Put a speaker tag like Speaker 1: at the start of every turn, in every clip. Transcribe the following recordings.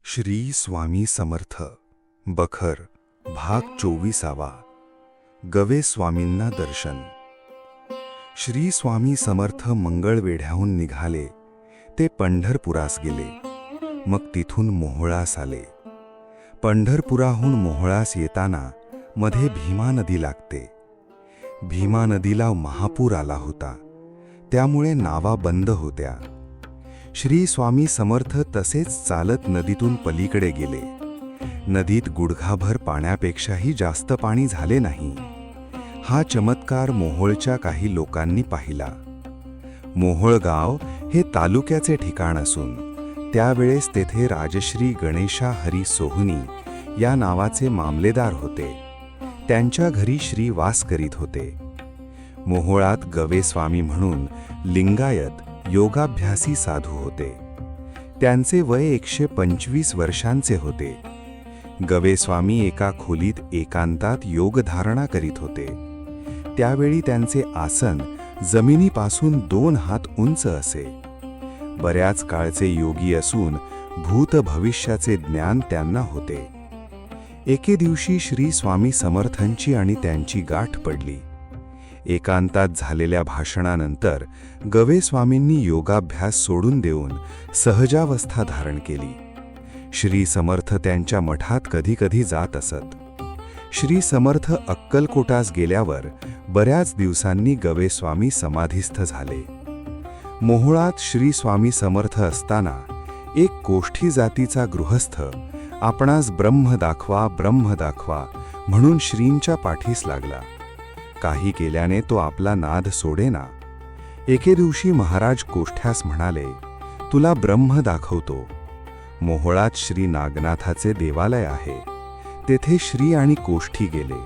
Speaker 1: श्री स्वामी समर्थ बखर भाग 24. गवे स्वामींना दर्शन. श्री स्वामी समर्थ मंगळवेढ्याहून निघाले ते पंढरपुरास गेले. मग तिथून मोहोळास आले. पंढरपुराहून मोहोळास येताना मध्ये भीमा नदी लागते. भीमा नदीला महापूर आला होता, त्यामुळे नावा बंद होत्या. श्री स्वामी समर्थ तसेच चालत नदीतून पलीकडे गेले. नदीत गुडघाभर पाण्यापेक्षाही जास्त पाणी झाले नाही. हा चमत्कार मोहोळच्या काही लोकांनी पाहिला. मोहोळ गाव हे तालुक्याचे ठिकाण असून त्यावेळेस तेथे राजश्री गणेशा हरी सोहनी या नावाचे मामलेदार होते. त्यांच्या घरी श्री वास करीत होते. मोहोळात गवे स्वामी म्हणून लिंगायत योगाभ्यासी साधू होते. त्यांचे वय 125 वर्षांचे होते. गवे स्वामी एका खोलीत एकांतात योगधारणा करीत होते. त्यावेळी त्यांचे आसन जमिनीपासून 2 हात उंच असे. बऱ्याच काळचे योगी असून भूत भविष्याचे ज्ञान त्यांना होते. एके दिवशी श्री स्वामी समर्थांची आणि त्यांची गाठ पडली. एकांतात झालेल्या भाषणानंतर गवे स्वामींनी योगाभ्यास सोडून देऊन सहजावस्था धारण केली. श्री समर्थ त्यांच्या मठात कधी जात असत. श्री समर्थ अक्कलकोटास गेल्यावर बऱ्याच दिवसांनी गवे स्वामी समाधीस्थ झाले. मोहोळात श्री स्वामी समर्थ असताना एक कोष्ठी जातीचा गृहस्थ आपणास ब्रह्म दाखवा म्हणून श्रींच्या पाठीस लागला. काही केल्याने तो आपला नाद सोडेना. एके दिवशी महाराज कोष्ठ्यास म्हणाले, तुला ब्रह्म दाखवतो. मोहोळात श्री नागनाथाचे देवालय आहे. तेथे श्री आणि कोष्ठी गेले.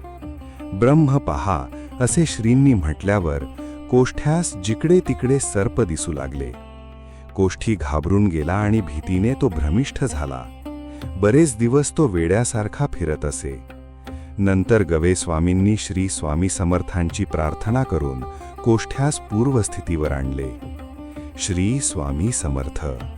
Speaker 1: ब्रह्म पहा असे श्रींनी म्हटल्यावर कोष्ठ्यास जिकडे तिकडे सर्प दिसू लागले. कोष्ठी घाबरून गेला आणि भीतीने तो भ्रमिष्ठ झाला. बरेच दिवस तो वेड्यासारखा फिरत असे. नंतर गवे स्वामींनी श्री स्वामी समर्थांची प्रार्थना करून कोष्ठ्यास पूर्वस्थितीवर आणले. श्री स्वामी समर्थ.